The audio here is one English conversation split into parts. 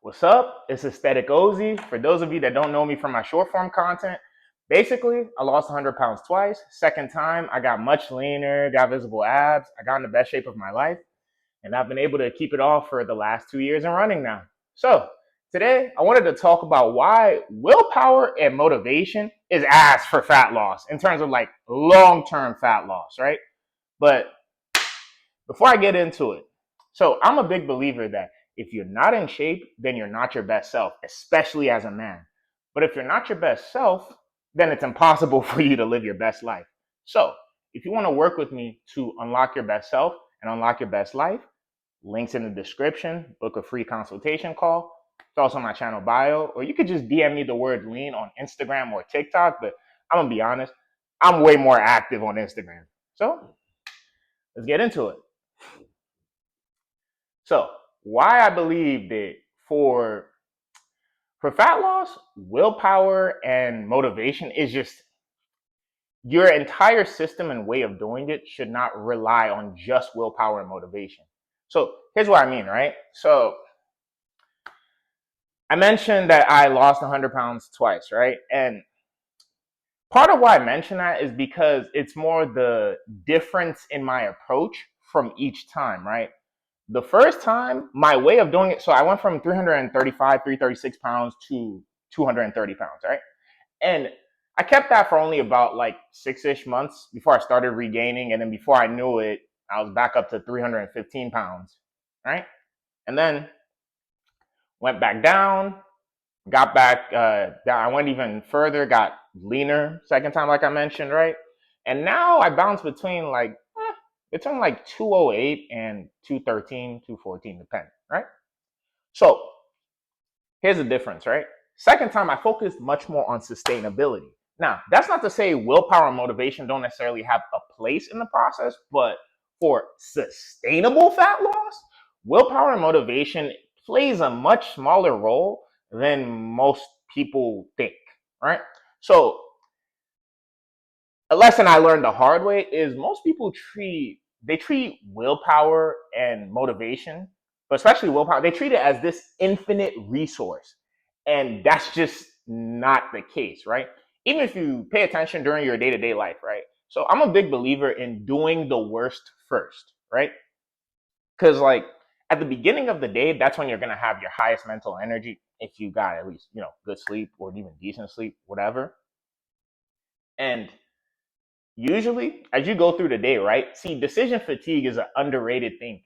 What's up? It's Aesthetic Ozy. For those of you that don't know me from my short form content, basically, I lost 100 pounds twice. Second time, I got much leaner, got visible abs. I got in the best shape of my life, and I've been able to keep it off for the last 2 years and running now. So, today, I wanted to talk about why willpower and motivation is ass for fat loss in terms of like long-term fat loss, right? But before I get into it, so I'm a big believer that if you're not in shape, then you're not your best self, especially as a man. But if you're not your best self, then it's impossible for you to live your best life. So if you want to work with me to unlock your best self and unlock your best life, links in the description, book a free consultation call. It's also my channel bio, or you could just DM me the word lean on Instagram or TikTok, but I'm gonna be honest, I'm way more active on Instagram. So let's get into it. So why I believe that for fat loss, willpower and motivation is just your entire system and way of doing it should not rely on just willpower and motivation. So here's what I mean, right? So I mentioned that I lost 100 pounds twice, right? And part of why I mention that is because it's more the difference in my approach from each time, right? The first time, my way of doing it, so I went from 335, 336 pounds to 230 pounds, right? And I kept that for only about like 6-ish months before I started regaining. And then before I knew it, I was back up to 315 pounds, right? And then went back down, got back down. I went even further, got leaner second time, like I mentioned, right? And now I bounce between like 208 and 213, 214, depending, right? So here's the difference, right? Second time, I focused much more on sustainability. Now, that's not to say willpower and motivation don't necessarily have a place in the process, but for sustainable fat loss, willpower and motivation plays a much smaller role than most people think, right? So a lesson I learned the hard way is most people treat willpower and motivation, but especially willpower, they treat it as this infinite resource. And that's just not the case, right? Even if you pay attention during your day-to-day life, right? So I'm a big believer in doing the worst first, right? Because like at the beginning of the day, that's when you're gonna have your highest mental energy if you got at least, good sleep or even decent sleep, whatever. And usually, as you go through the day, right? See, decision fatigue is an underrated thing.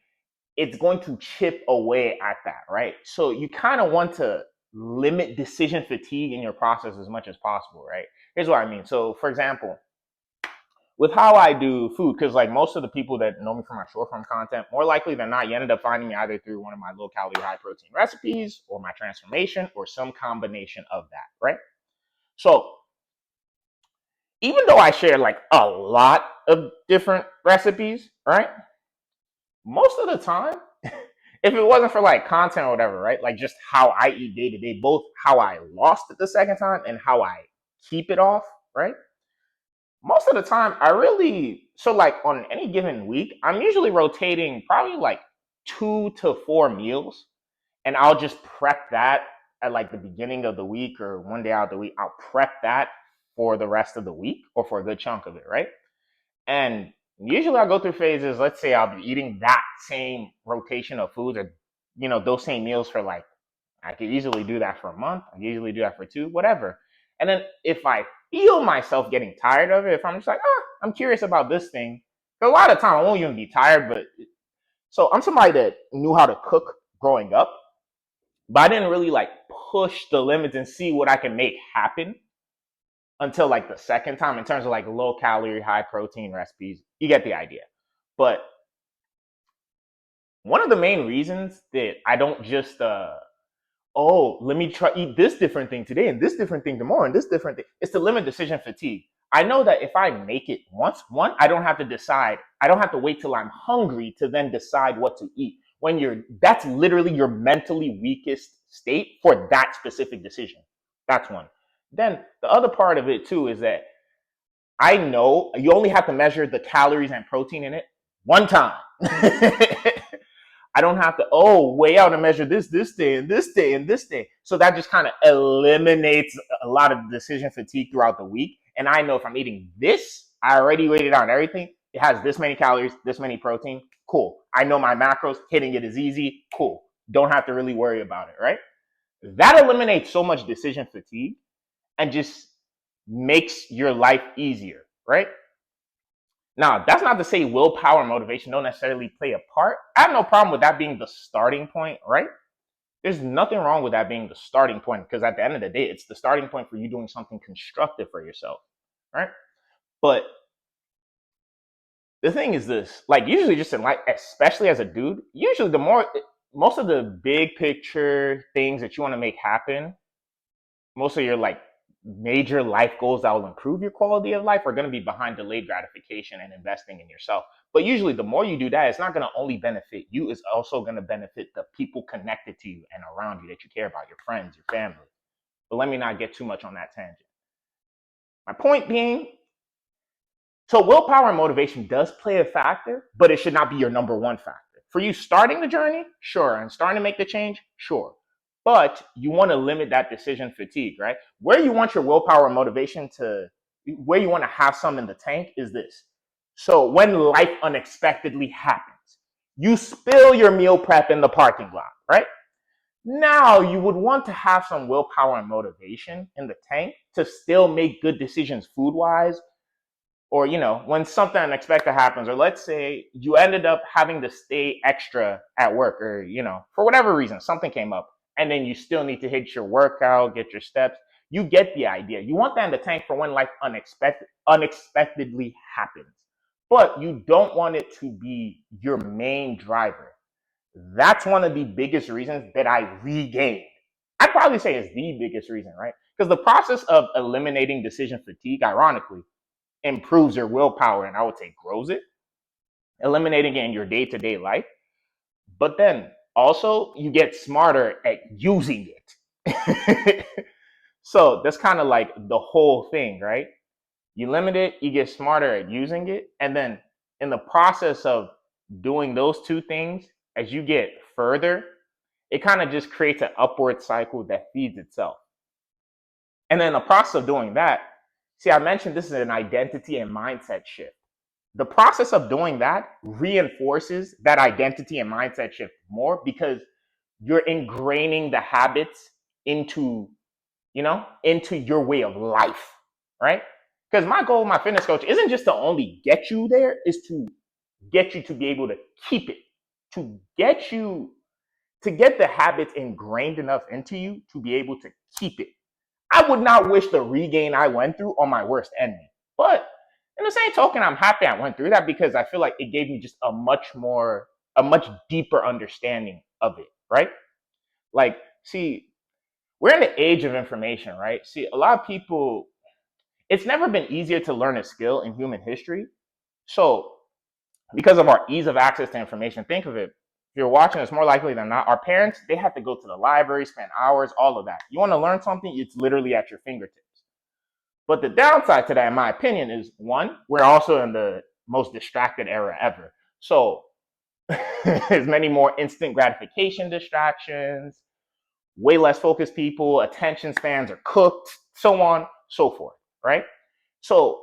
It's going to chip away at that, right? So you kind of want to limit decision fatigue in your process as much as possible, right? Here's what I mean. So, for example, with how I do food, because like most of the people that know me from my short form content, more likely than not, you ended up finding me either through one of my low calorie, high protein recipes or my transformation or some combination of that, right? So even though I share like a lot of different recipes, right? Most of the time, if it wasn't for like content or whatever, right? Like just how I eat day to day, both how I lost it the second time and how I keep it off, right? Most of the time, so like on any given week, I'm usually rotating probably like 2 to 4 meals, and I'll just prep that at like the beginning of the week or one day out of the week. I'll prep that for the rest of the week or for a good chunk of it, right? And usually I'll go through phases. Let's say I'll be eating that same rotation of foods or, those same meals for like, I could easily do that for a month. I could easily do that for 2, whatever. And then if I feel myself getting tired of it, if I'm just like, I'm curious about this thing, a lot of time I won't even be tired, but so I'm somebody that knew how to cook growing up, but I didn't really like push the limits and see what I can make happen until like the second time in terms of like low calorie, high protein recipes. You get the idea. But one of the main reasons that I don't just let me try eat this different thing today and this different thing tomorrow and this different thing is to limit decision fatigue. I know that if I make it once, I don't have to decide. I don't have to wait till I'm hungry to then decide what to eat. That's literally your mentally weakest state for that specific decision. That's one. Then the other part of it too is that I know you only have to measure the calories and protein in it one time. I don't have to, weigh out and measure this day, and this day, and this day. So that just kind of eliminates a lot of decision fatigue throughout the week. And I know if I'm eating this, I already weighed it out and everything. It has this many calories, this many protein. Cool. I know my macros, hitting it is easy. Cool. Don't have to really worry about it, right? That eliminates so much decision fatigue and just makes your life easier, right? Now, that's not to say willpower and motivation don't necessarily play a part. I have no problem with that being the starting point, right? There's nothing wrong with that being the starting point, because at the end of the day, it's the starting point for you doing something constructive for yourself, right? But the thing is this, like, usually just in life, especially as a dude, usually most of the big picture things that you want to make happen, most of your like major life goals that will improve your quality of life are going to be behind delayed gratification and investing in yourself. But usually the more you do that, it's not going to only benefit you, it's also going to benefit the people connected to you and around you that you care about, your friends, your family. But let me not get too much on that tangent. My point being, so willpower and motivation does play a factor, but it should not be your number one factor. For you starting the journey, sure, and starting to make the change, sure. But you want to limit that decision fatigue, right? Where you want your willpower and motivation where you want to have some in the tank is this. So when life unexpectedly happens, you spill your meal prep in the parking lot, right? Now you would want to have some willpower and motivation in the tank to still make good decisions food-wise, or when something unexpected happens, or let's say you ended up having to stay extra at work, or for whatever reason something came up, and then you still need to hit your workout, get your steps. You get the idea. You want that in the tank for when life unexpectedly happens, but you don't want it to be your main driver. That's one of the biggest reasons that I regained. I'd probably say it's the biggest reason, right? Because the process of eliminating decision fatigue, ironically, improves your willpower, and I would say grows it, eliminating it in your day-to-day life. But then also you get smarter at using it. So that's kind of like the whole thing, right? You limit it, you get smarter at using it, and then in the process of doing those two things, as you get further, it kind of just creates an upward cycle that feeds itself. And then in the process of doing that, see, I mentioned this is an identity and mindset shift. The process of doing that reinforces that identity and mindset shift more, because you're ingraining the habits into your way of life, right? Because my goal with my fitness coach isn't just to only get you there, is to get you to be able to keep it, to get the habits ingrained enough into you to be able to keep it. I would not wish the regain I went through on my worst enemy. But in the same token, I'm happy I went through that, because I feel like it gave me just a much deeper understanding of it, right? Like, see, we're in the age of information, right? See, a lot of people, it's never been easier to learn a skill in human history. So because of our ease of access to information, think of it. If you're watching this, more likely than not, our parents, they had to go to the library, spend hours, all of that. You want to learn something, it's literally at your fingertips. But the downside to that, in my opinion, is one, we're also in the most distracted era ever. So there's many more instant gratification distractions, way less focused people, attention spans are cooked, so on, so forth, right? So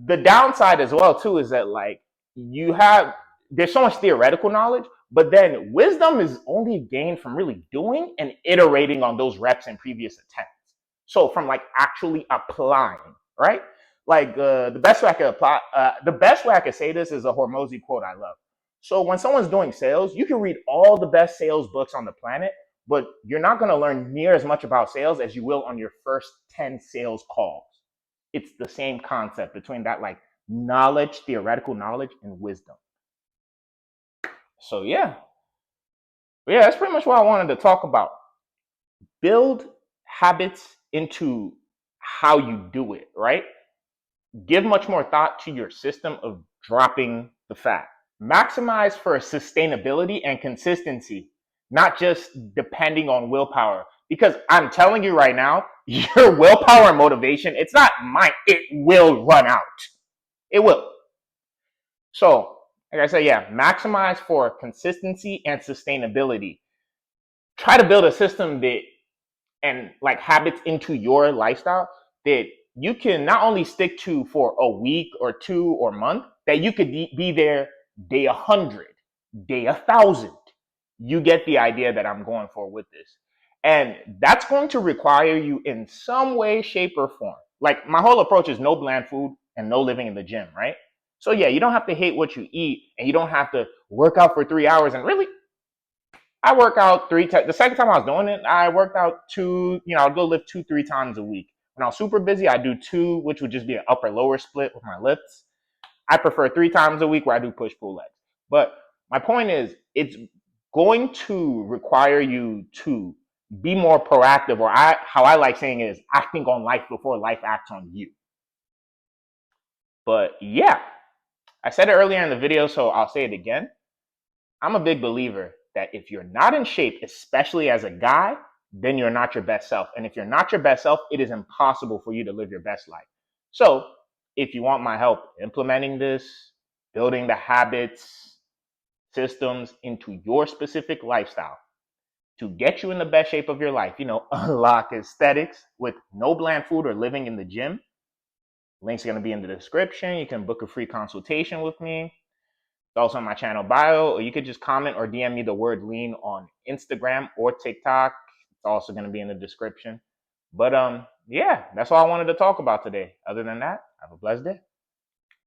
the downside as well too is that, like, there's so much theoretical knowledge, but then wisdom is only gained from really doing and iterating on those reps in previous attempts. So from like actually applying, right? Like the best way I could say this is a Hormozy quote I love. So when someone's doing sales, you can read all the best sales books on the planet, but you're not going to learn near as much about sales as you will on your first 10 sales calls. It's the same concept between that, like, knowledge, theoretical knowledge, and wisdom. So yeah, that's pretty much what I wanted to talk about. Build habits into how you do it, right? Give much more thought to your system of dropping the fat. Maximize for sustainability and consistency, not just depending on willpower. Because I'm telling you right now, your willpower and motivation, it's not mine. It will run out. It will. So Like I said, yeah, maximize for consistency and sustainability. Try to build a system that and like habits into your lifestyle that you can not only stick to for a week or two or month, that you could be there day 100, day 1,000. You get the idea that I'm going for with this. And that's going to require you in some way, shape, or form. Like my whole approach is no bland food and no living in the gym, right? So yeah, you don't have to hate what you eat and you don't have to work out for 3 hours. And really, I work out three times. The second time I was doing it, I worked out I'd go lift 2-3 times a week. When I was super busy, I do two, which would just be an upper lower split with my lifts. I prefer 3 times a week where I do push pull legs. But my point is, it's going to require you to be more proactive, or how I like saying it is acting on life before life acts on you. But yeah, I said it earlier in the video, so I'll say it again. I'm a big believer that if you're not in shape, especially as a guy, then you're not your best self. And if you're not your best self, it is impossible for you to live your best life. So if you want my help implementing this, building the habits, systems into your specific lifestyle to get you in the best shape of your life, unlock aesthetics with no bland food or living in the gym. Links are going to be in the description. You can book a free consultation with me. It's also on my channel bio, or you could just comment or DM me the word lean on Instagram or TikTok. It's also going to be in the description. But yeah, that's all I wanted to talk about today. Other than that, have a blessed day.